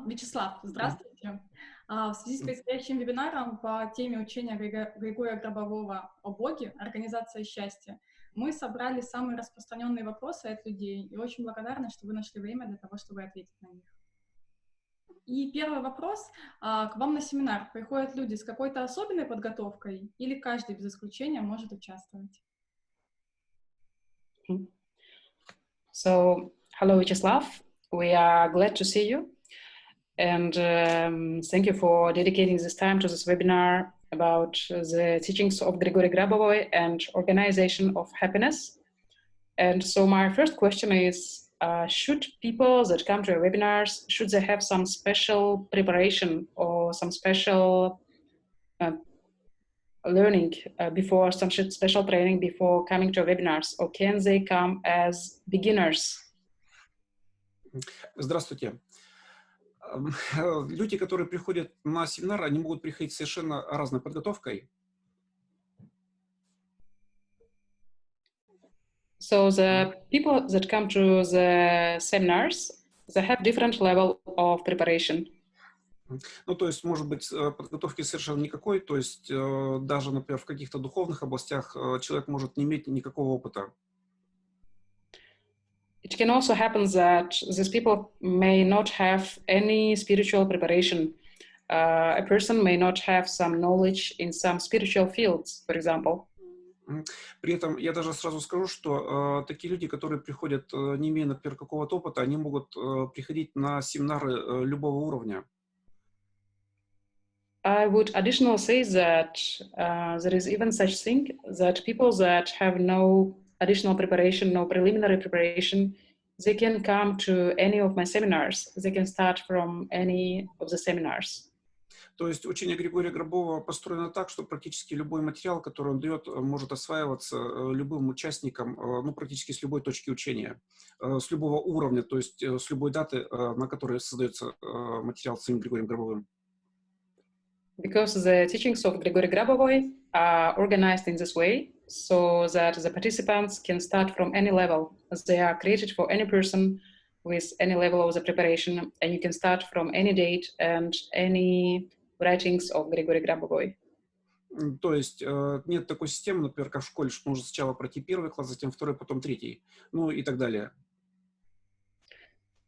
Вячеслав, здравствуйте. В связи с предстоящим вебинаром по теме учения Григория Грабового о Боге, Организация, счастья, мы собрали самые распространенные вопросы от людей и очень благодарны, что вы нашли время для того, чтобы ответить на них. И первый вопрос. К вам на семинар приходят люди с какой-то особенной подготовкой или каждый без исключения может участвовать? So, hello, Vyacheslav. We are glad to see you. And thank you for dedicating this time to this webinar about the teachings of Grigorий Грабовой and Organization of Happiness. And so my first question is, should people that come to your webinars, should they have some special preparation or some special learning before, some special training before coming to your webinars, or can they come as beginners? Здравствуйте. Люди, которые приходят на семинар, они могут приходить с совершенно разной подготовкой. So the people that come to the seminars, they have different level of preparation. Ну, то есть, может быть, подготовки совершенно никакой, то есть, даже, например, в каких-то духовных областях человек может не иметь никакого опыта. It can also happen that these people may not have any spiritual preparation. A person may not have some knowledge in some spiritual fields, for example. При этом я даже сразу скажу, что такие люди, которые приходят, не имея, например, какого-то опыта, они могут приходить на семинары любого уровня. I would additionally say that there is even such thing that people that have no additional preparation, no preliminary preparation, they can come to any of my seminars. They can start from any of the seminars. То есть учение Григория Грабового построено так, что практически любой материал, который он дает, может осваиваться любым участником, ну, практически с любой точки учения, с любого уровня, то есть с любой даты, на которой создается материал самим Григорием Грабовым. Because the teachings of Grigorий Грабовой are organized in this way, so that the participants can start from any level. They are created for any person with any level of the preparation, and you can start from any date and any writings of Grigorий Грабовой. То есть нет такой системы, например, как в школе, что нужно сначала пройти первый класс, затем второй, потом третий, ну и так далее.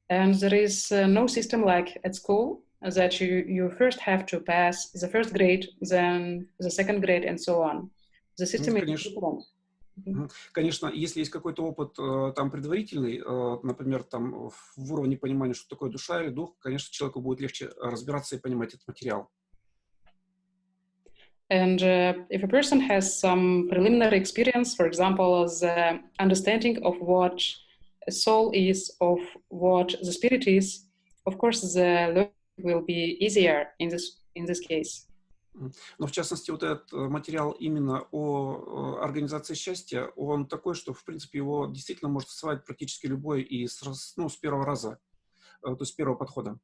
And there is no system like at school that you first have to pass the first grade, then the second grade, and so on. The system is different. Конечно, если есть какой-то опыт там предварительный, например, там в уровне понимания, что такое душа или дух, конечно, человеку будет легче разбираться и понимать этот материал. And if a person has some preliminary experience, for example, the understanding of what a soul is, of what the spirit is, of course, the learning will be easier in this case. Но в частности, вот этот материал именно о организации счастья, он такой, что, в принципе, его действительно может осваивать практически любой и с первого раза, то есть с первого подхода.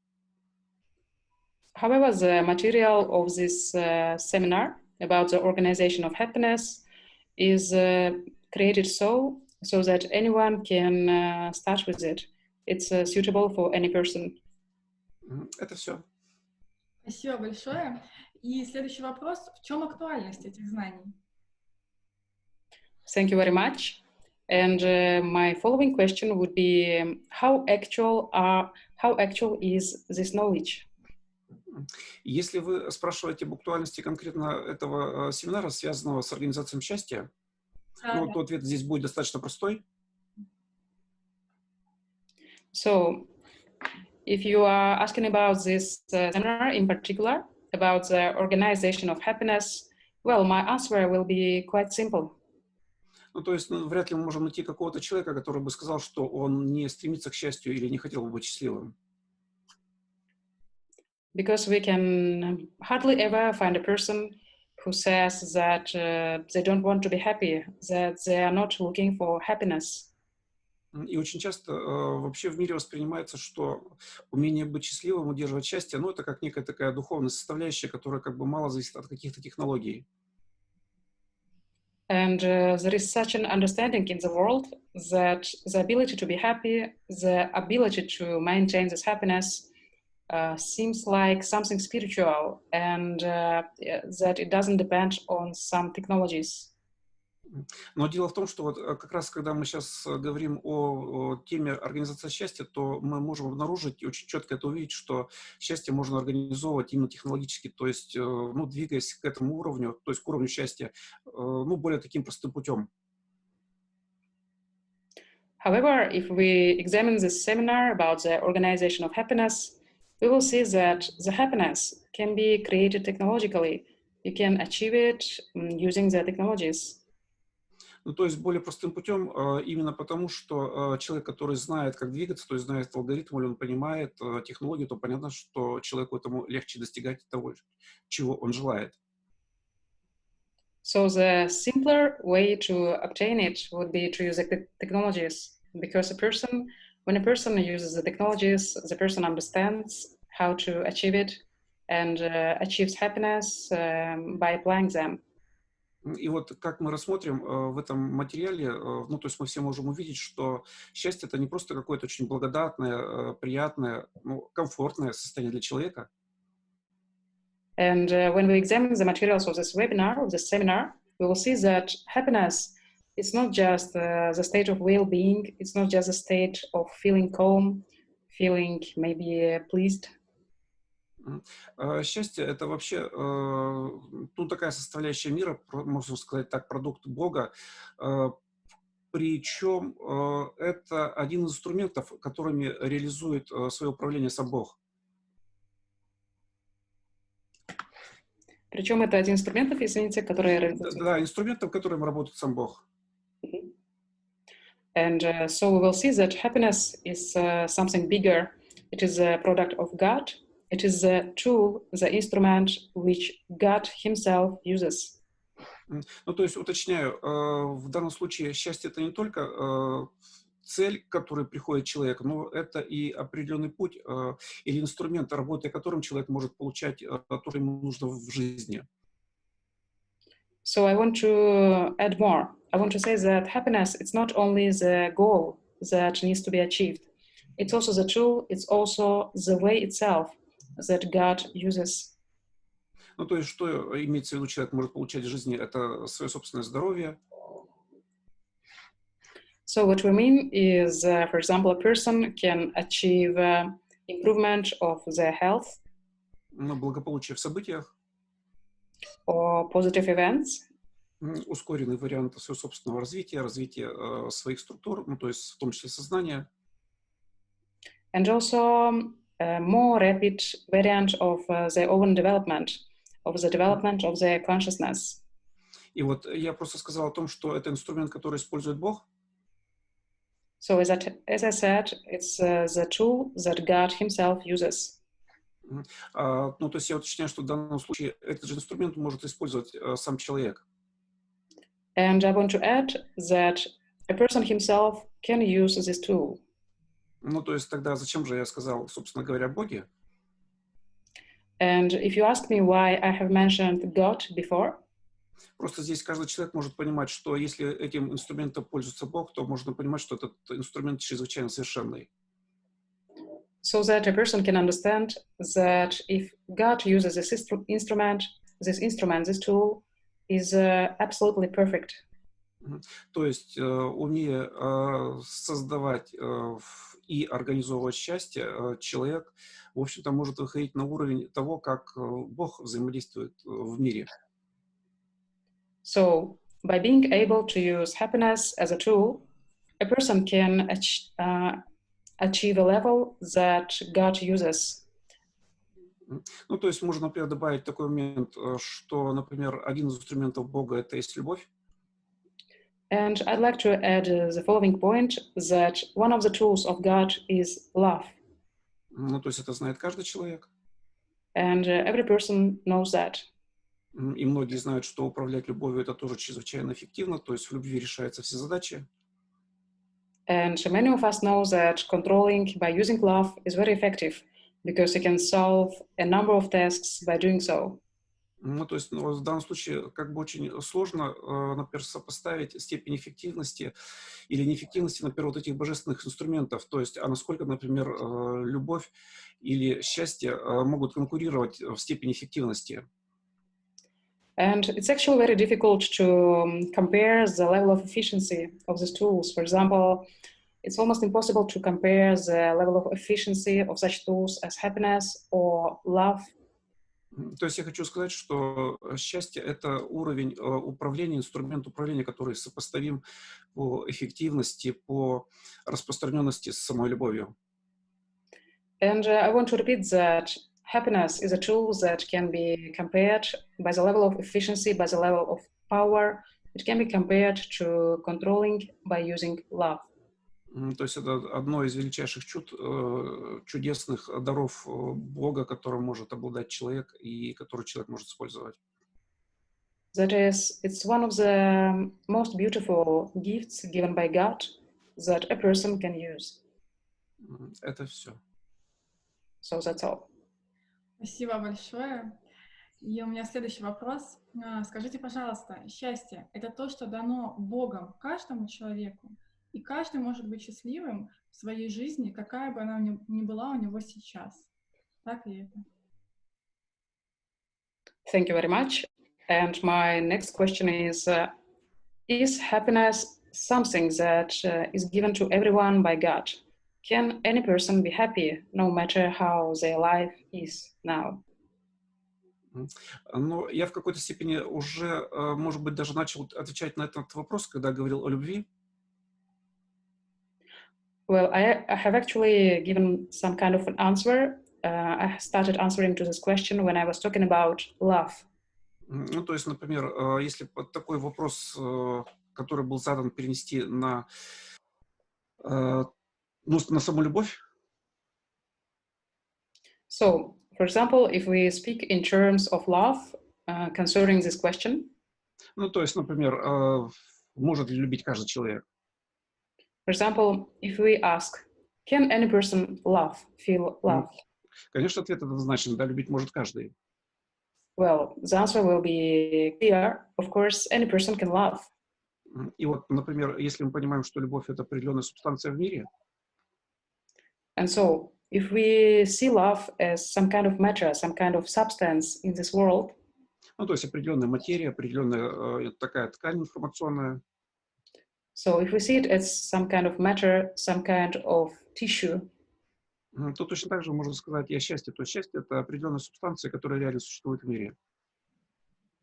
However, the material of this seminar about the organization of happiness is created so that anyone can start with it. It's suitable for any person. Это все. Спасибо большое. И следующий вопрос. В чем актуальность этих знаний? Thank you very much. And my following question would be, how actual is this knowledge? Если вы спрашиваете об актуальности конкретно этого семинара, связанного с организацией счастья, ну, то ответ здесь будет достаточно простой. So, if you are asking about this seminar in particular, about the organization of happiness, well, my answer will be quite simple. Ну, то есть, вряд ли мы можем найти какого-то человека, который бы сказал, что он не стремится к счастью или не хотел бы быть счастливым. Because we can hardly ever find a person who says that they don't want to be happy, that they are not looking for happiness. И очень часто вообще в мире воспринимается, что умение быть счастливым, удерживать счастье, ну, это как некая такая духовная составляющая, которая как бы мало зависит от каких-то технологий. And there is such an understanding in the world that the ability to be happy, the ability to maintain this happiness seems like something spiritual and that it doesn't depend on some technologies. Но дело в том, что вот как раз когда мы сейчас говорим о теме организации счастья, то мы можем обнаружить и очень четко это увидеть, что счастье можно организовывать именно технологически, то есть, ну, двигаясь к этому уровню, то есть к уровню счастья, ну, более таким простым путем. However, if we examine this seminar about the organization of happiness, we will see that the happiness can be created technologically. You can achieve it using the technologies. Ну, то есть более простым путем, именно потому, что человек, который знает, как двигаться, то есть знает алгоритм, или он понимает технологию, то понятно, что человеку этому легче достигать того, чего он желает. So the simpler way to obtain it would be to use the technologies, because when a person uses the technologies, the person understands how to achieve it and achieves happiness by applying them. И вот как мы рассмотрим в этом материале, ну, то есть мы все можем увидеть, что счастье — это не просто какое-то очень благодатное, приятное, ну, комфортное состояние для человека. And when we examine the materials of this webinar, of this seminar, we will see that happiness is not just the state of well-being, it's not just a state of feeling calm, feeling maybe pleased. Счастье — это вообще, ну, такая составляющая мира, можно сказать так, продукт Бога. Причем это один из инструментов, которыми реализует свое управление сам Бог. Причем это один из инструментов, извините, которые реализуют. Да, инструментов, которым работает сам Бог. And so we will see that happiness is something bigger. It is a product of God. It is the tool, the instrument which God Himself uses. Ну, то есть, уточняю, в данном случае счастье — это не только цель, к которой приходит человек, но это и определенный путь или инструмент, работая которым человек может получать то, что ему нужно в жизни. So I want to add more. I want to say that happiness, it's not only the goal that needs to be achieved. It's also the tool, it's also the way itself that God uses. Ну, то есть, что имеется в виду человек может получать в жизни, это свое собственное здоровье. So what we mean is, for example, a person can achieve improvement of their health, Благополучие в событиях, or positive events, ускоренный вариант своего собственного развития, развития своих структур, ну, то есть в том числе сознания. and also a more rapid variant of their own development, of the development of their consciousness. И вот я просто сказал о том, что это инструмент, который использует Бог. So as I said, it's the tool that God Himself uses. Ну, то есть я уточняю, что в данном случае этот же инструмент может использовать сам человек. And I want to add that a person himself can use this tool. Ну, то есть тогда зачем же я сказал, собственно говоря, о Боге? And if you ask me why I have mentioned God before, просто здесь каждый человек может понимать, что если этим инструментом пользуется Бог, то можно понимать, что этот инструмент чрезвычайно совершенный. So that a person can understand that if God uses this instrument, this tool is absolutely perfect. То есть, умея создавать и организовывать счастье, человек, в общем-то, может выходить на уровень того, как Бог взаимодействует в мире. So, by being able to use happiness as a tool, a person can achieve a level that God uses. Ну, то есть можно, например, добавить такой момент, что, например, один из инструментов Бога — это есть любовь. And I'd like to add the following point, that one of the tools of God is love. Ну, то есть это знает каждый человек. And every person knows that. И многие знают, что управлять любовью — это тоже чрезвычайно эффективно, то есть в любви решаются все задачи. And many of us know that controlling by using love is very effective, because you can solve a number of tasks by doing so. Ну, то есть, ну, в данном случае как бы очень сложно, например, сопоставить степень эффективности или неэффективности, например, вот этих божественных инструментов. То есть, а насколько, например, любовь или счастье могут конкурировать в степени эффективности. And it's actually very difficult to compare the level of efficiency of these tools. For example, it's almost impossible to compare the level of efficiency of such tools as happiness or love. То есть я хочу сказать, что счастье — это уровень управления, инструмент управления, который сопоставим по эффективности, по распространенности с самой любовью. And I want to repeat that happiness is a tool that can be compared by the level of efficiency, by the level of power. It can be compared to controlling by using love. То есть это одно из величайших чудесных даров Бога, которым может обладать человек и который человек может использовать. That is, it's one of the most beautiful gifts given by God that a person can use. Это все. So that's all. Спасибо большое. И у меня следующий вопрос. Скажите, пожалуйста, счастье — это то, что дано Богом каждому человеку, и каждый может быть счастливым в своей жизни, какая бы она ни была у него сейчас. Так ли это? Thank you very much. And my next question is happiness something that is given to everyone by God? Can any person be happy no matter how their life is now? Но я в какой-то степени уже, может быть, даже начал отвечать на этот вопрос, когда говорил о любви. Well, I have actually given some kind of an answer. I started answering to this question when I was talking about love. Ну, то есть, например, если такой вопрос, который был задан, перенести на, ну, на саму любовь. So, for example, if we speak in terms of love concerning this question. Ну, то есть, например, может ли любить каждый человек? For example, if we ask, can any person feel love? Конечно, ответ однозначен, да, любить может каждый. Well, the answer will be clear. Of course, any person can love. И вот, например, если мы понимаем, что любовь — это определенная субстанция в мире. And so, if we see love as some kind of matter, some kind of substance in this world. Ну, то есть определенная материя, определенная такая ткань информационная. So, if we see it as some kind of matter, some kind of tissue. То точно так же можно сказать и о счастье. То есть счастье — это определенная субстанция, которая реально существует в мире.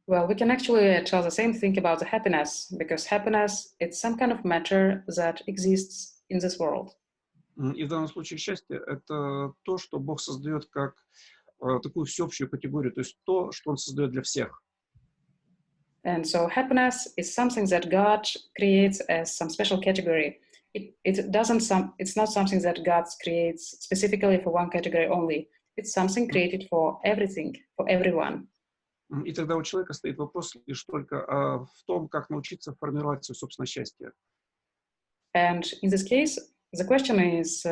Well, we can actually tell the same thing about the happiness, because happiness it's some kind of matter that exists in this world. И в данном случае счастье — это то, что Бог создает как такую всеобщую категорию, то есть то, что Он создает для всех. And so happiness is something that God creates as some special category. It's not something that God creates specifically for one category only. It's something created for everything, for everyone. И тогда у человека стоит вопрос лишь только в том, как научиться формировать свое собственное счастье. And in this case, the question is,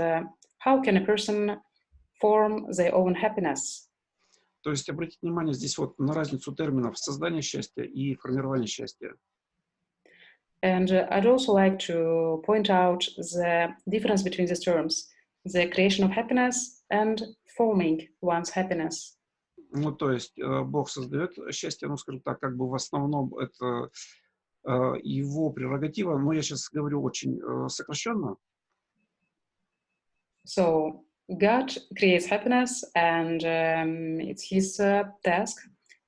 how can a person form their own happiness? То есть обратите внимание здесь вот на разницу терминов создание счастья и формирование счастья. And I'd also like to point out the difference between these terms, the creation of happiness and forming one's happiness. Ну, то есть Бог создает счастье, ну, скажем так, как бы в основном это его прерогатива, но я сейчас говорю очень сокращенно. So God creates happiness, and it's his task.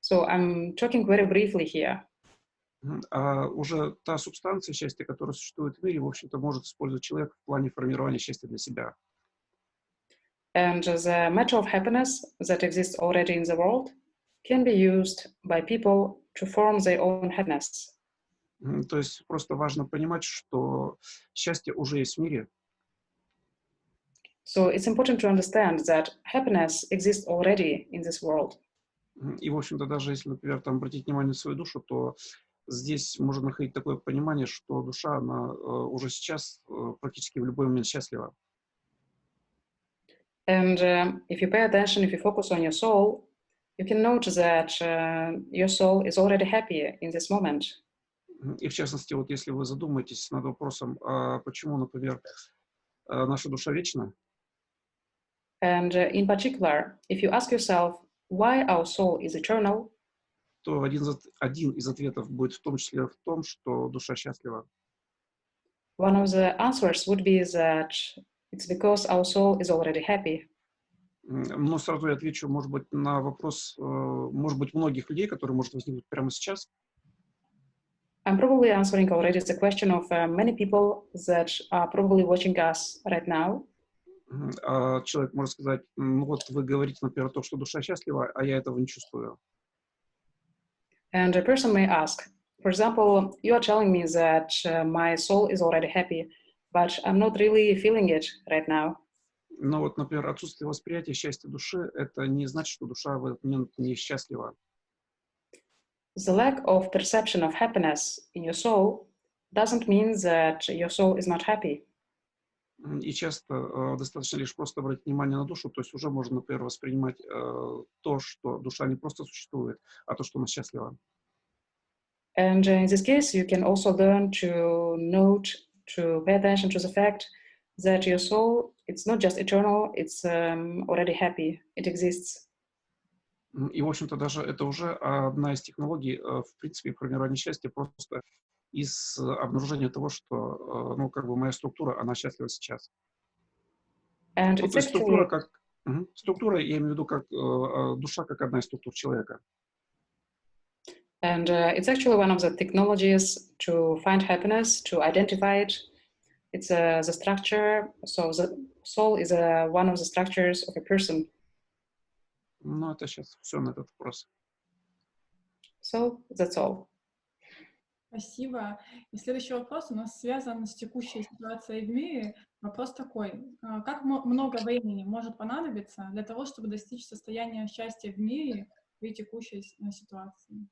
So I'm talking very briefly here. А уже та субстанция счастья, которая существует в мире, в общем-то, может использовать человек в плане формирования счастья для себя. And the matter of happiness that exists already in the world can be used by people to form their own happiness. То есть просто важно понимать, что счастье уже есть в мире. So it's important to understand that happiness exists already in this world. И, в общем-то, даже если, например, там обратить внимание на свою душу, то здесь можно находить такое понимание, что душа, она уже сейчас практически в любой момент счастлива. And if you pay attention, if you focus on your soul, you can note that your soul is already happy in this moment. И в частности, вот если вы задумаетесь над вопросом, почему, например, наша душа вечна, And in particular, if you ask yourself why our soul is eternal, то один из ответов будет в том числе в том, что душа счастлива. one of the answers would be that it's because our soul is already happy. Но сразу я отвечу, может быть, на вопрос, может быть, многих людей, который может возникнуть прямо сейчас. I'm probably answering already the question of many people that are probably watching us right now. Человек может сказать, ну вот вы говорите, например, то, что душа счастлива, а я этого не чувствую. And a person may ask, for example, you are telling me that my soul is already happy, but I'm not really feeling it right now. Но вот, например, отсутствие восприятия счастья души, это не значит, что душа в этот момент не счастлива. The lack of perception of happiness in your soul doesn't mean that your soul is not happy. И часто достаточно лишь просто обратить внимание на душу, то есть уже можно, например, воспринимать то, что душа не просто существует, а то, что она счастлива. And in this case, you can also learn to note, to pay attention to the fact that your soul, it's not just eternal, it's already happy, it exists. И, в общем-то, даже это уже одна из технологий, в принципе, формирования счастья, просто из обнаружения того, что, ну, как бы моя структура, она счастлива сейчас. And Ну, it's то есть структура actually, как... Структура, я имею в виду, как душа, как одна из структур человека. and it's actually one of the technologies to find happiness, to identify it. It's the structure, so the soul is one of the structures of a person. Ну, это сейчас все на этот вопрос. So that's all. Спасибо. И следующий вопрос у нас связан с текущей ситуацией в мире. Вопрос такой. Как много времени может понадобиться для того, чтобы достичь состояния счастья в мире при текущей ситуации?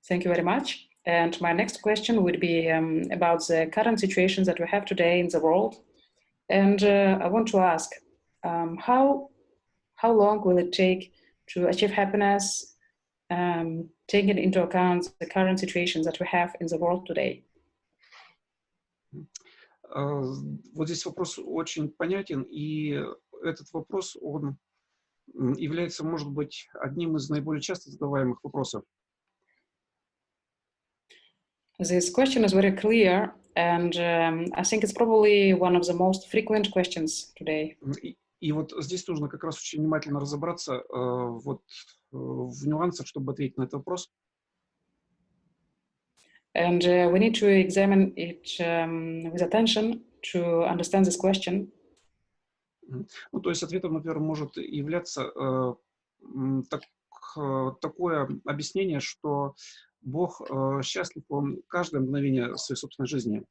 Thank you very much. And my next question would be about the current situations that we have today in the world. And I want to ask, how long will it take to achieve happiness, taking into account the current situations that we have in the world today? Вот здесь вопрос очень понятен, и этот вопрос, он является, может быть, одним из наиболее часто задаваемых вопросов. This question is very clear, and I think it's probably one of the most frequent questions today. И вот здесь нужно как раз очень внимательно разобраться вот в нюансах, чтобы ответить на этот вопрос. And we need to examine it with attention to understand this question. Ну, то есть ответом, например, может являться такое объяснение, что Бог счастлив, Он каждое мгновение своей собственной жизни.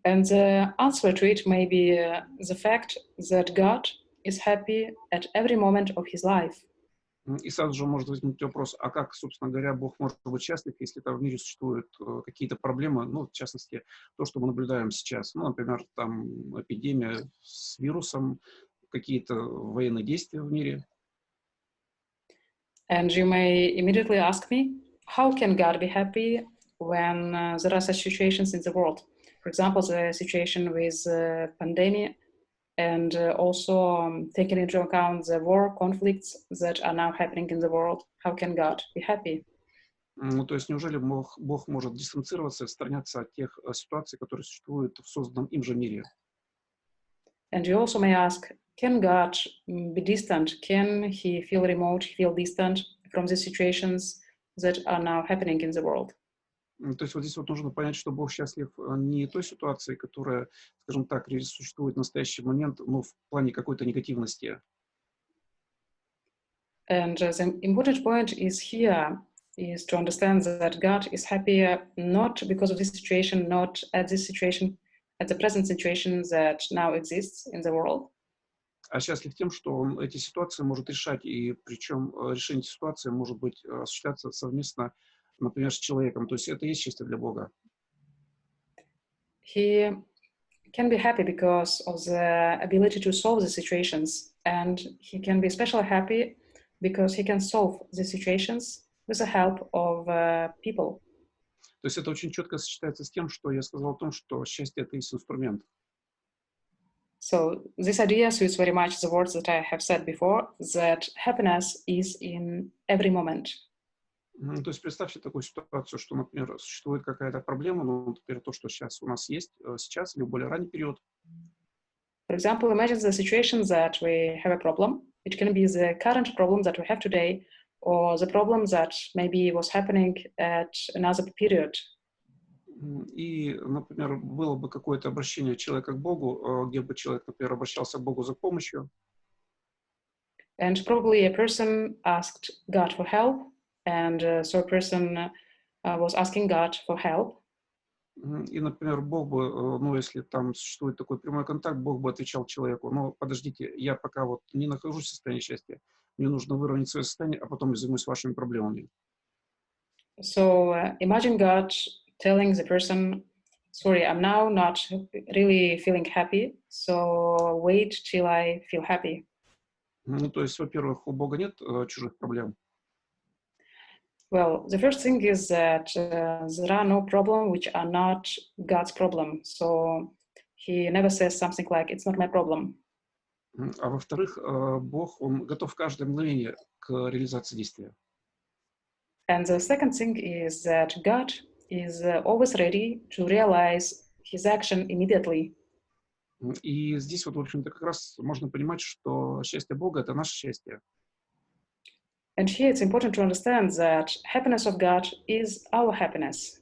And the answer to it may be the fact that God is happy at every moment of his life. И сразу же может возникнуть вопрос, а как, собственно говоря, Бог может быть счастлив, если там в мире существуют какие-то проблемы, ну, в частности, то, что мы наблюдаем сейчас, ну, например, там эпидемия с вирусом, какие-то военные действия в мире. And you may immediately ask me, how can God be happy when there are such situations in the world? For example, the situation with pandemic, and also taking into account the war conflicts that are now happening in the world. How can God be happy? Ну, то есть неужели Бог может дистанцироваться и отстраняться от тех ситуаций, которые существуют в созданном им же мире? And you also may ask, can God be distant? Can he feel remote, feel distant from the situations that are now happening in the world? То есть вот здесь вот нужно понять, что Бог счастлив не той ситуации, которая, скажем так, существует в настоящий момент, ну, в плане какой-то негативности. And the important point is here is to understand that God is happy not because of this situation, not at this situation, at the present situation that now exists in the world. А счастлив тем, что он эти ситуации может решать, и причем решение этой ситуации может быть осуществляться совместно, например, с человеком. То есть это и есть счастье для Бога. He can be happy because of the ability to solve the situations and he can be especially happy because he can solve the situations with the help of people. То есть это очень четко сочетается с тем, что я сказал о том, что счастье — это есть инструмент. So this idea suits very much the words that I have said before, that happiness is in every moment. То есть представьте такую ситуацию, что, например, существует какая-то проблема, ну, например, то, что сейчас у нас есть, сейчас или в более ранний период. For example, imagine the situation that we have a problem. It can be the current problem that we have today, or the problem that maybe was happening at another period. И, например, было бы какое-то обращение человека к Богу, где бы человек, например, обращался к Богу за помощью. And probably a person asked God for help, and so a person was asking God for help. И, например, Бог бы, ну, если там существует такой прямой контакт, Бог бы отвечал человеку: ну, подождите, я пока вот не нахожусь в состоянии счастья, мне нужно выровнять свое состояние, а потом я займусь вашими проблемами. So imagine God telling the person, sorry, I'm now not really feeling happy, so wait till I feel happy. Ну, то есть, во-первых, у Бога нет чужих проблем. Well, the first thing is that there are no problems which are not God's problem. So he never says something like, it's not my problem. А во-вторых, Бог, Он готов каждое мгновение к реализации действия. And the second thing is that God is always ready to realize his action immediately. И здесь вот, в общем-то, как раз можно понимать, что счастье Бога — это наше счастье. And here it's important to understand that happiness of God is our happiness.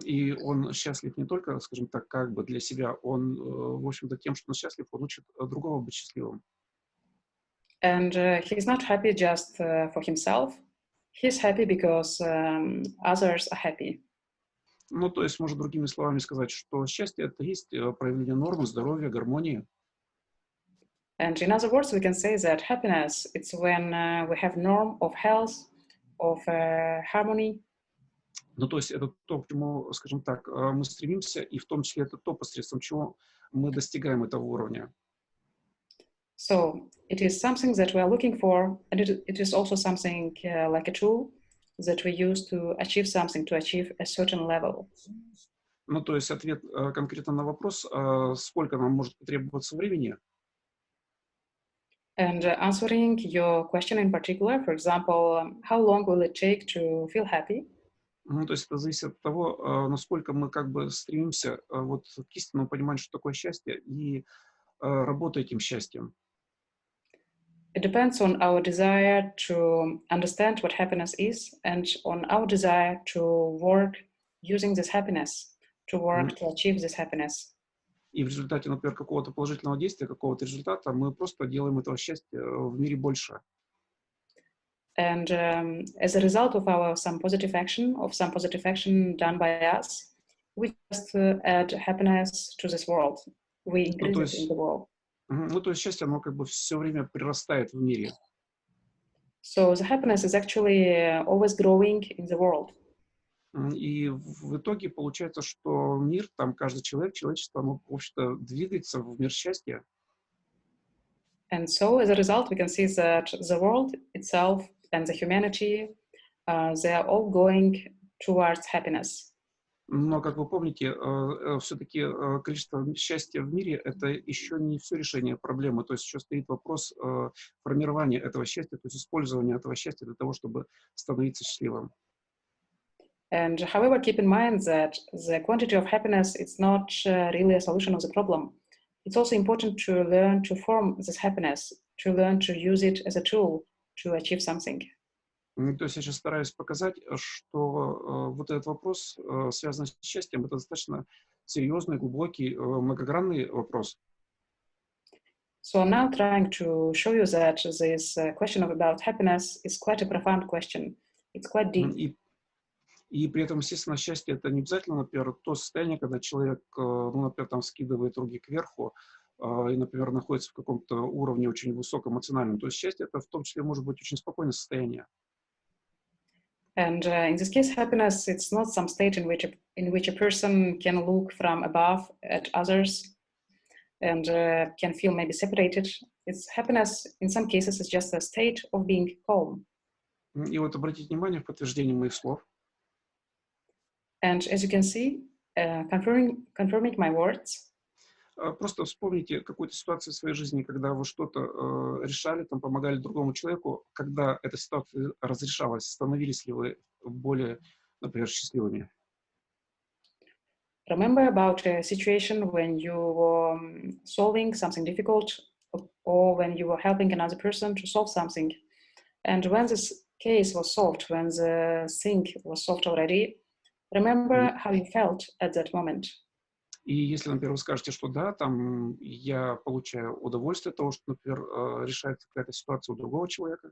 И Он счастлив не только, скажем так, как бы для себя, Он, в общем-то, тем, что Он счастлив, Он учит другого быть счастливым. And he's not happy just for himself. He's happy because others are happy. Ну, то есть, можно другими словами сказать, что счастье — это есть проявление нормы, здоровья, гармонии. And in other words, we can say that happiness, it's when we have norm of health, of harmony. Ну, то есть, это то, к чему, скажем так, мы стремимся, и в том числе это то, посредством чего мы достигаем этого уровня. So it is something that we are looking for, and it is also something like a tool that we use to achieve something, to achieve a certain level. Ну, то есть, ответ конкретно на вопрос, сколько нам может потребоваться времени. And answering your question in particular, for example, how long will it take to feel happy? Ну, то есть это зависит от того, насколько мы как бы стремимся вот к истинному пониманию, что такое счастье, и работать этим счастьем. It depends on our desire to understand what happiness is and on our desire to work using this happiness, to work to achieve this happiness. И в результате, например, какого-то положительного действия, какого-то результата, мы просто делаем этого счастья в мире больше. And as a result of some positive action done by us, we just add happiness to this world. We increase it in the world. Ну, то есть счастье, оно как бы все время прирастает в мире. So the happiness is actually always growing in the world. И в итоге получается, что мир, там каждый человек, человечество, оно, в общем-то, двигается в мир счастья. And so as a result, we can see that the world itself and the humanity, they are all going towards happiness. Но, как вы помните, все-таки количество счастья в мире — это еще не все решение проблемы. То есть еще стоит вопрос формирования этого счастья, то есть использования этого счастья для того, чтобы становиться счастливым. And however, keep in mind that the quantity of happiness is not really a solution of the problem. It's also important to learn to form this happiness, to learn to use it as a tool to achieve something. То есть я сейчас стараюсь показать, что вот этот вопрос, связанный с счастьем, это достаточно серьезный, глубокий, многогранный вопрос. So I'm now trying to show you that this question about happiness is quite a profound question. It's quite deep. И при этом, естественно, счастье — это не обязательно, например, то состояние, когда человек, ну, например, там скидывает руки кверху и, например, находится в каком-то уровне очень высоком эмоциональном. То есть счастье — это в том числе может быть очень спокойное состояние. And in this case, happiness, it's not some state in which a person can look from above at others and can feel maybe separated. It's happiness in some cases is just a state of being calm. И вот обратите внимание в подтверждение моих слов. And as you can see, confirming my words, Просто вспомните какую-то ситуацию в своей жизни, когда вы что-то решали, там, помогали другому человеку, когда эта ситуация разрешалась, становились ли вы более, например, счастливыми? remember about a situation when you were solving something difficult or when you were helping another person to solve something. And when this case was solved, when the thing was solved already, remember how you felt at that moment. И если, например, вы скажете, что да, там я получаю удовольствие от того, что, например, решается какая-то ситуация у другого человека.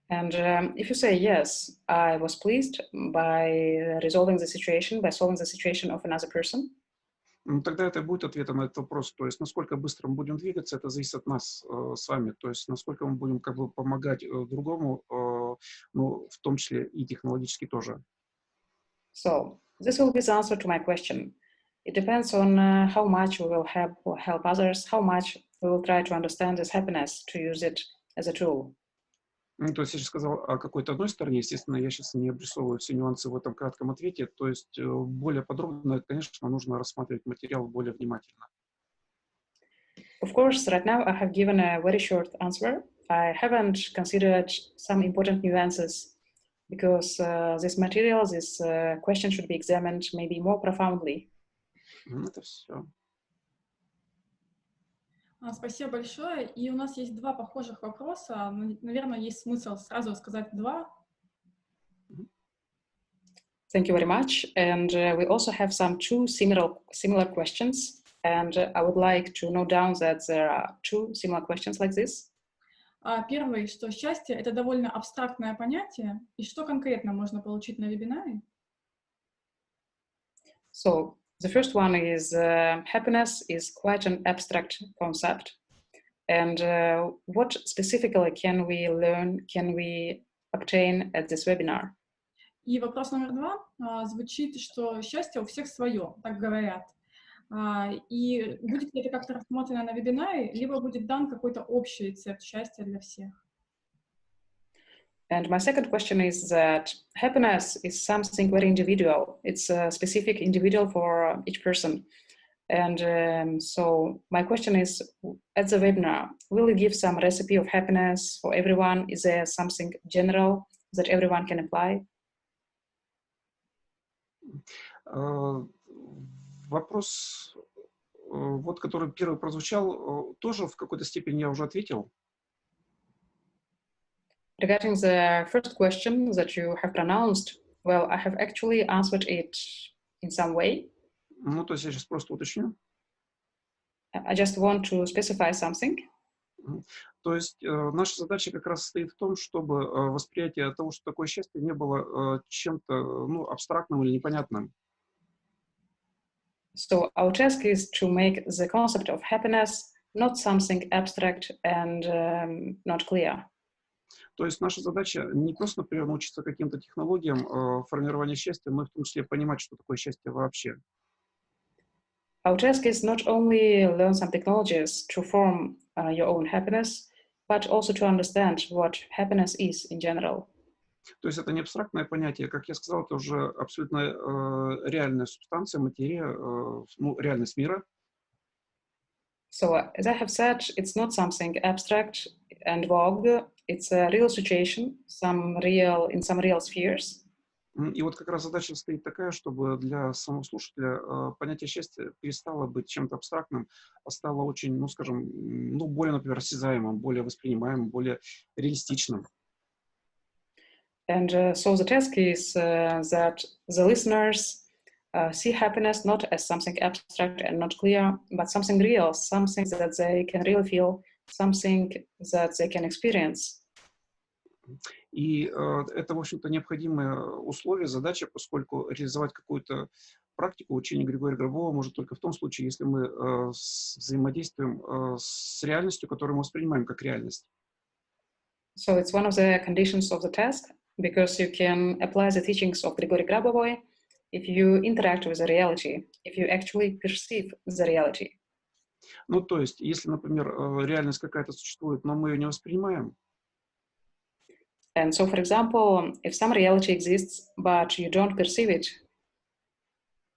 And if you say yes, I was pleased by resolving the situation, by solving the situation of another person, Тогда это будет ответом на этот вопрос. То есть, насколько быстро мы будем двигаться, это зависит от нас с вами. То есть, насколько мы будем как бы помогать другому, ну, в том числе и технологически тоже. so this will be the answer to my question. It depends on how much we will help others, how much we will try to understand this happiness, to use it as a tool. Ну, то есть я сейчас сказал о какой-то одной стороне, естественно, я сейчас не обрисовываю все нюансы в этом кратком ответе, то есть более подробно, конечно, нужно рассматривать материал более внимательно. Of course, right now I have given a very short answer. I haven't considered some important nuances because this material, this question should be examined maybe more profoundly. Это все. Спасибо большое. И у нас есть два похожих вопроса. Наверное, есть смысл сразу сказать два. Thank you very much. And we also have some two similar questions. And I would like to note down that there are two similar questions like this. Первый, что счастье — это довольно абстрактное понятие, и что конкретно можно получить на вебинаре? So the first one is happiness is quite an abstract concept. And what specifically can we learn, can we obtain at this webinar? И вопрос номер два звучит, что счастье у всех свое, так говорят. И будет ли это как-то рассмотрено на вебинаре, либо будет дан какой-то общий рецепт счастья для всех? And my second question is that happiness is something very individual. It's a specific individual for each person. And so my question is, at the webinar, will you give some recipe of happiness for everyone? Is there something general that everyone can apply? Вопрос, вот, который первый прозвучал, тоже в какой-то степени я уже ответил. Regarding the first question that you have pronounced, well, I have actually answered it in some way. Ну, то есть я сейчас просто уточню. I just want to specify something. То есть наша задача как раз состоит в том, чтобы восприятие того, что такое счастье, не было чем-то, ну, абстрактным или непонятным. So our task is to make the concept of happiness not something abstract and not clear. То есть наша задача не просто, например, научиться каким-то технологиям формирования счастья, но и в том числе понимать, что такое счастье вообще. Our task is not only learn some technologies to form your own happiness, but also to understand what happiness is in general. То есть это не абстрактное понятие, как я сказал, это уже абсолютно реальная субстанция, материя, ну, реальность мира. So, as I have said, it's not something abstract and vague. It's a real situation, in some real spheres. И вот как раз задача стоит такая, чтобы для самого слушателя понятие счастья перестало быть чем-то абстрактным, а стало очень, ну, скажем, ну, более, например, осязаемым, более воспринимаемым, более реалистичным. And so the task is that the listeners see happiness not as something abstract and not clear, but something real, something that they can really feel, something that they can experience. И это, в общем-то, необходимое условие, задача, поскольку реализовать какую-то практику учения Григория Грабового может только в том случае, если мы взаимодействуем с реальностью, которую мы воспринимаем как реальность. So it's one of the conditions of the task, because you can apply the teachings of Григория Грабового if you interact with the reality, if you actually perceive the reality. Ну, то есть, если, например, реальность какая-то существует, но мы ее не воспринимаем, And so, for example, if some reality exists, but you don't perceive it,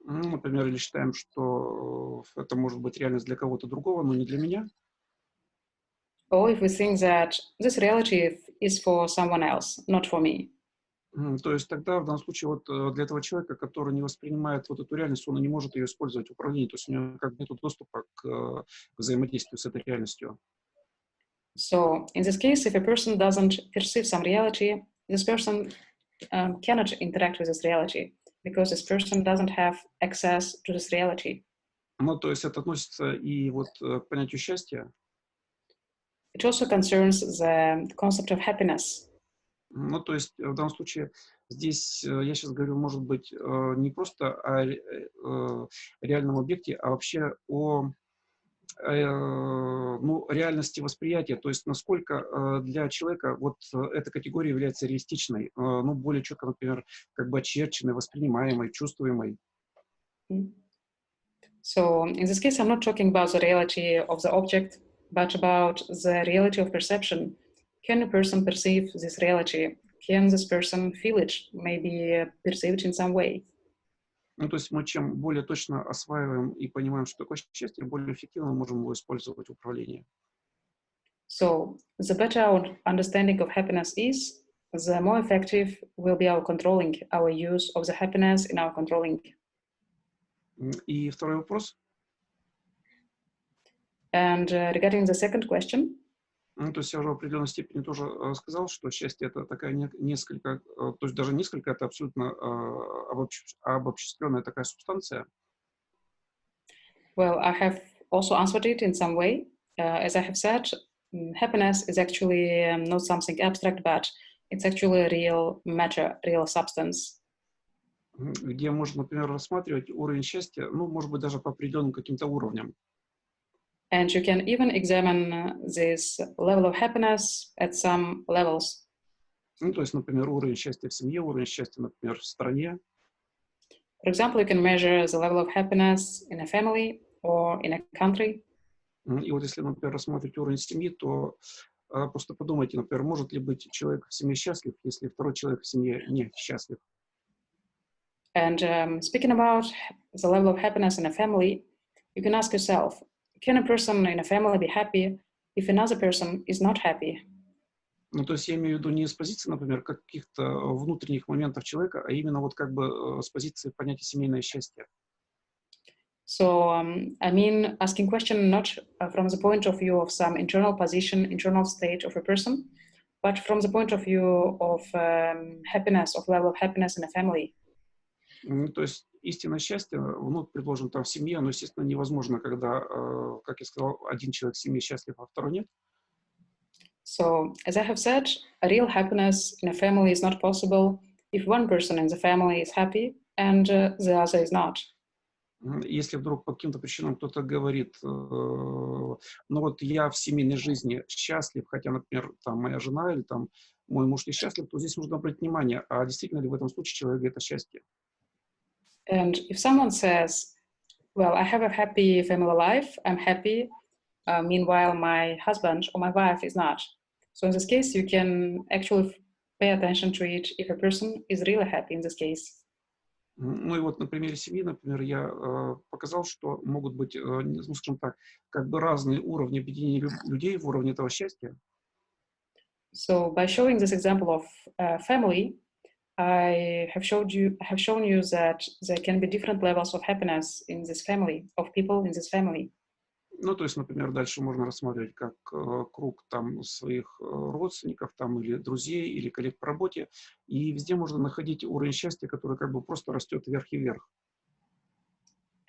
например, или считаем, что это может быть реальность для кого-то другого, но не для меня, or if we think that this reality is for someone else, not for me, то есть тогда в данном случае вот для этого человека, который не воспринимает вот эту реальность, он не может ее использовать в управлении, то есть у него как бы нет доступа к взаимодействию с этой реальностью. so in this case, if a person doesn't perceive some reality, this person cannot interact with this reality because this person doesn't have access to this reality. Ну, то есть это относится и вот к понятию счастья. It also concerns the concept of happiness. Ну, то есть в данном случае здесь я сейчас говорю, может быть, не просто о реальном объекте, а вообще о ну, реальности восприятия, то есть насколько для человека вот эта категория является реалистичной, ну, более четко, например, как бы очерченной, воспринимаемой, чувствуемой. So in this case, I'm not talking about the reality of the object, but about the reality of perception. Can a person perceive this reality? Can this person feel it, maybe perceive it in some way? Ну, то есть мы чем более точно осваиваем и понимаем, что такое счастье, более эффективно можем его использовать в управлении. So the better our understanding of happiness is, the more effective will be our controlling, our use of the happiness in our controlling. И второй вопрос. And regarding the second question, Ну, то есть я уже в определенной степени тоже сказал, что счастье это такая несколько, то есть даже несколько, это абсолютно обобщенная такая субстанция. well, I have also answered it in some way. As I have said, happiness is actually not something abstract, but it's actually a real matter, real substance. Где можно, например, рассматривать уровень счастья, ну, может быть, даже по определенным каким-то уровням. And you can even examine this level of happiness at some levels. Ну, то есть, например, уровень счастья в семье, уровень счастья, например, в стране. For example, you can measure the level of happiness in a family or in a country. И вот если, например, рассматривать уровень семьи, то просто подумайте, например, может ли быть человек в семье счастлив, если второй человек в семье не счастлив? And speaking about the level of happiness in a family, you can ask yourself, can a person in a family be happy if another person is not happy? Ну, то есть я имею в виду не с позиции, например, каких-то внутренних моментов человека, а именно вот как бы с позиции понятия семейное счастье. So, I mean, asking question not from the point of view of some internal position, internal state of a person, but from the point of view of happiness, of level of happiness in a family. То есть истинное счастье, ну, предложим, там в семье, оно, естественно, невозможно, когда, как я сказал, один человек в семье счастлив, а второй нет. So, as I have said, a real happiness in a family is not possible if one person in the family is happy and the other is not. Если вдруг по каким-то причинам кто-то говорит, ну вот я в семейной жизни счастлив, хотя, например, там моя жена или там мой муж не счастлив, то здесь нужно обратить внимание, а действительно ли в этом случае человек это счастье? And if someone says, well, I have a happy family life, I'm happy, meanwhile my husband or my wife is not. So in this case, you can actually pay attention to it if a person is really happy in this case. Ну и вот на примере семьи, например, я показал, что могут быть, ну, скажем так, как бы разные уровни объединения людей в уровне этого счастья. So by showing this example of family, I have shown you that there can be different levels of happiness in this family, of people in this family. Ну, то есть, например, дальше можно рассматривать как круг там своих родственников там, или друзей, или коллег по работе. И везде можно находить уровень счастья, который как бы просто растет вверх и вверх.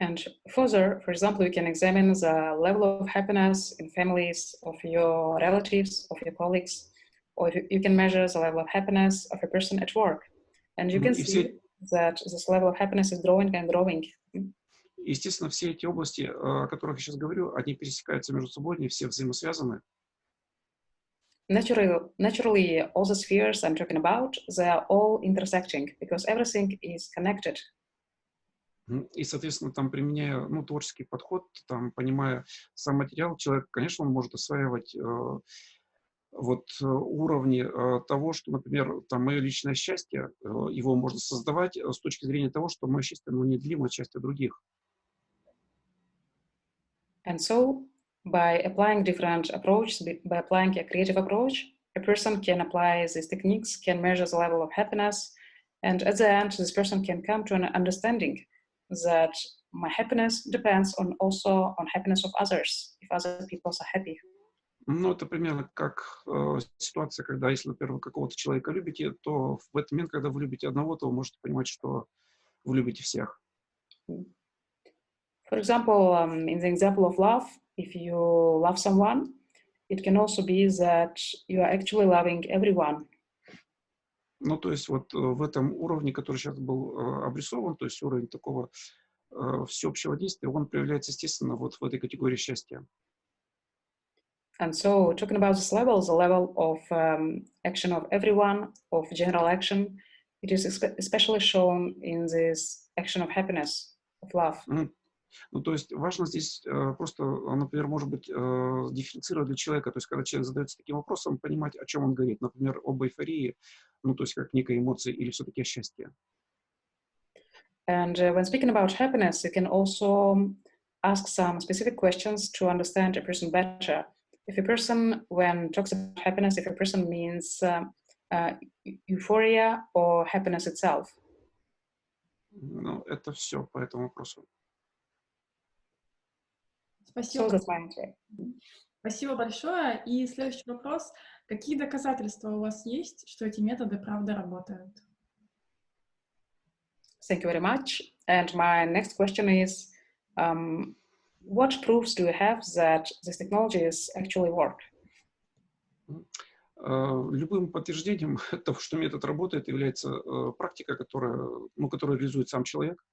And further, for example, you can examine the level of happiness in families of your relatives, of your colleagues, or you can measure the level of happiness of a person at work. And you can see that this level of happiness is growing and growing. Естественно, все эти области, о которых я сейчас говорю, они пересекаются между собой, они все взаимосвязаны. Naturally, all the spheres I'm talking about, they are all intersecting because everything is connected. И, соответственно, там, применяя, ну, творческий подход, там, понимая сам материал, человек, конечно, он может осваивать уровни того, что, например, там, мое личное счастье, его можно создавать с точки зрения того, что мое счастье, ну, неделимо от счастья других. And so, by applying different approaches, by applying a creative approach, a person can apply these techniques, can measure the level of happiness, and at the end, this person can come to an understanding that my happiness depends on also on happiness of others, if other people are happy. Ну, это примерно как ситуация, когда, если, например, вы какого-то человека любите, то в этот момент, когда вы любите одного, то вы можете понимать, что вы любите всех. For example, in the example of love, if you love someone, it can also be that you are actually loving everyone. Ну, то есть вот в этом уровне, который сейчас был обрисован, то есть уровень такого всеобщего действия, он проявляется, естественно, вот в этой категории счастья. And so, talking about this level, the level of action of everyone, of general action, it is especially shown in this action of happiness, of love. Ну, то есть важно здесь просто, например, может быть, дифференцировать для человека, то есть когда человек задается таким вопросом, понимать, о чем он говорит, например, об эйфории, ну, то есть как некой эмоции, или все-таки о счастье. And when speaking about happiness, you can also ask some specific questions to understand a person better. If a person, when talks about happiness, if a person means euphoria or happiness itself. Ну, это все по этому вопросу. Спасибо. So that's my answer. Спасибо большое. И следующий вопрос. Какие доказательства у вас есть, что эти методы правда работают? Thank you very much. And my next question is, what proofs do you have that these technologies actually work? Любым подтверждением того, что метод работает, является практика, которая реализует сам человек.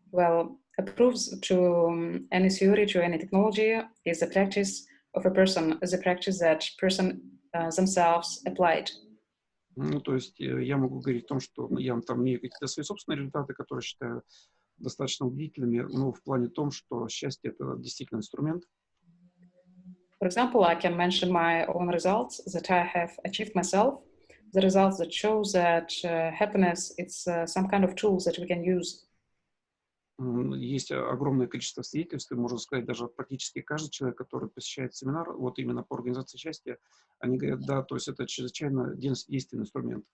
Well, a proof to any theory, to any technology is the practice of a person, the practice that person themselves applied. Ну, то есть я могу говорить о том, что я там имею какие-то свои собственные результаты, которые считаю достаточно убедительными, но в плане том, что счастье — это действительно инструмент. For example, I can mention my own results that I have achieved myself, the results that show that happiness is some kind of tool that we can use. Есть огромное количество свидетельств, и можно сказать, даже практически каждый человек, который посещает семинар, вот именно по организации счастья, они говорят, да, то есть это чрезвычайно действенный инструмент.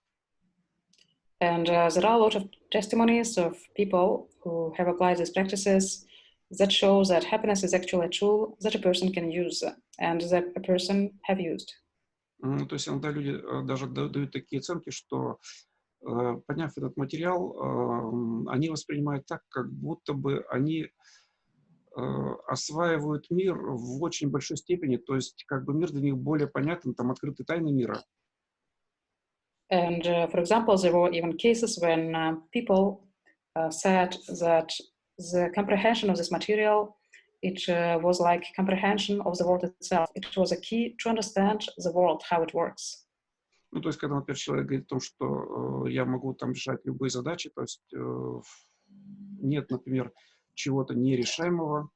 And there are a lot of testimonies of people who have applied these practices that show that happiness is actually a tool that a person can use and that a person have used. То есть иногда люди даже дают такие оценки, что подняв этот материал, они воспринимают так, как будто бы они осваивают мир в очень большой степени, то есть как бы мир для них более понятен, там открыты тайны мира. And for example, there were even cases when people said that the comprehension of this material, it was like comprehension of the world itself. It was a key to understand the world, how it works. Ну, то есть, когда, например, человек говорит о том, что я могу там решать любые задачи, то есть нет, например, чего-то нерешаемого.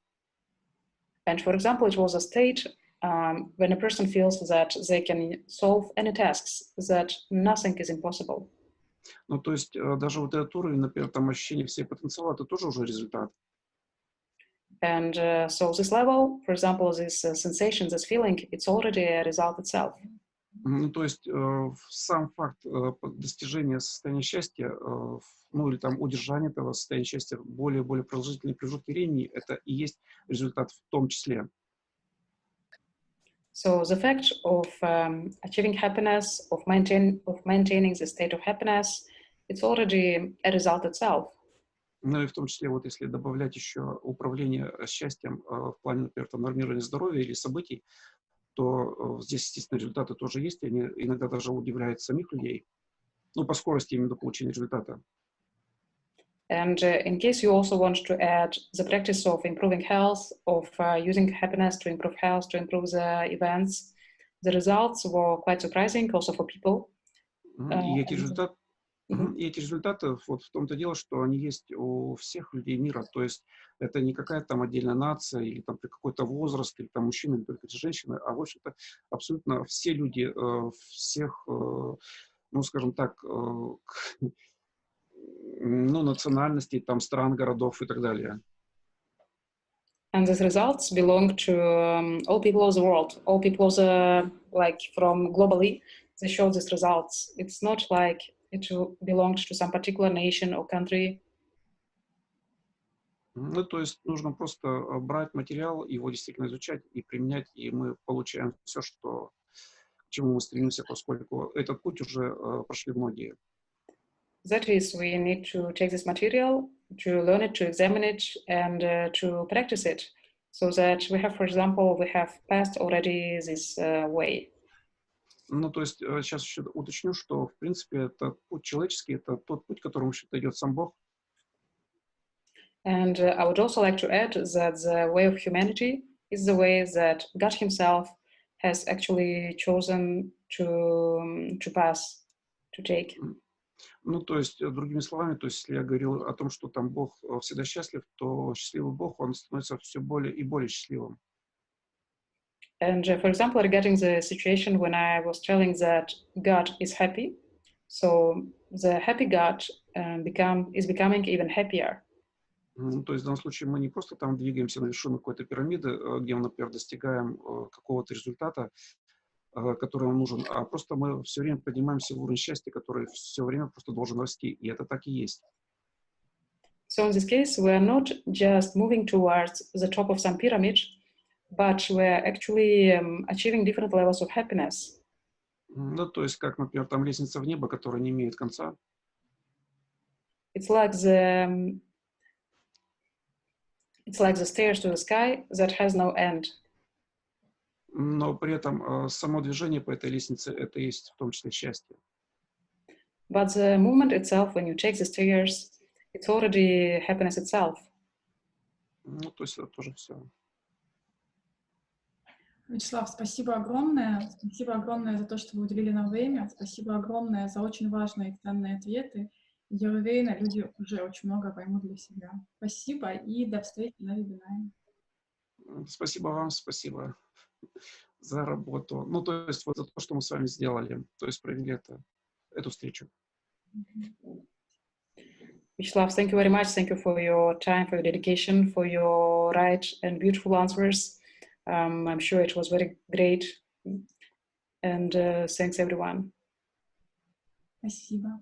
And for example, it was a state when a person feels that they can solve any tasks, that nothing is impossible. Ну, то есть даже вот этот уровень, например, там ощущение всего потенциала, это тоже уже результат. And so this level, for example, this sensation, this feeling, it's already a result itself. Ну, то есть сам факт достижения состояния счастья, ну, или там удержания этого состояния счастья более продолжительный промежуток времени, это и есть результат в том числе. So the fact of achieving happiness, of maintaining the state of happiness, it's already a result itself. Ну и в том числе, вот если добавлять еще управление счастьем в плане, например, там, нормирования здоровья или событий, то здесь, естественно, результаты тоже есть, и они иногда даже удивляют самих людей, ну, по скорости именно получения результата. And in case you also want to add the practice of improving health, of using happiness to improve health, to improve the events, the results were quite surprising also for people. И эти результаты, И эти результаты, вот в том-то дело, что они есть у всех людей мира. То есть это не какая-то там отдельная нация, или там какой-то возраст, или там мужчины, или только женщины, а в общем-то абсолютно все люди всех, ну скажем так, ну, национальностей, там, стран, городов и так далее. And these results belong to all people of the world, all people like from globally. They show these results. It's not like it belongs to some particular nation or country. Ну, то есть нужно просто брать материал, его действительно изучать и применять, и мы получаем все, что, к чему мы стремимся, поскольку этот путь уже прошли многие. That is, we need to take this material, to learn it, to examine it, and to practice it, so that we have, for example, we have passed already this way. Ну, то есть сейчас еще уточню, что, в принципе, этот путь человеческий, это тот путь, которым вообще-то идет сам Бог. And I would also like to add that the way of humanity is the way that God Himself has actually chosen to pass, to take. Ну, то есть, другими словами, то есть, если я говорил о том, что там Бог всегда счастлив, то счастливый Бог, он становится все более и более счастливым. And for example, regarding the situation when I was telling that God is happy, so the happy God is becoming even happier. То есть в данном случае мы не просто там двигаемся на вершину какой-то пирамиды, где мы, например, достигаем какого-то результата, который нам нужен, а просто мы все время поднимаемся в уровень счастья, который все время просто должен расти, и это так и есть. So in this case, we are not just moving towards the top of some pyramid, but we are actually achieving different levels of happiness. Ну, то есть, как, например, там лестница в небо, которая не имеет конца. It's like the stairs to the sky that has no end. Но при этом само движение по этой лестнице, это есть в том числе счастье. But the movement itself, when you take the stairs, it's already happiness itself. Ну, то есть это тоже все. Вячеслав, спасибо огромное. Спасибо огромное за то, что вы уделили нам время. Спасибо огромное за очень важные и ценные ответы. Я уверена, люди уже очень много поймут для себя. Спасибо и до встречи на вебинаре. Спасибо вам, спасибо за работу. Ну, то есть вот за то, что мы с вами сделали, то есть провели эту встречу. Vyacheslav, thank you very much. Thank you for your time, for your dedication, for your right and beautiful answers. I'm sure it was very great. And thanks, everyone. Спасибо.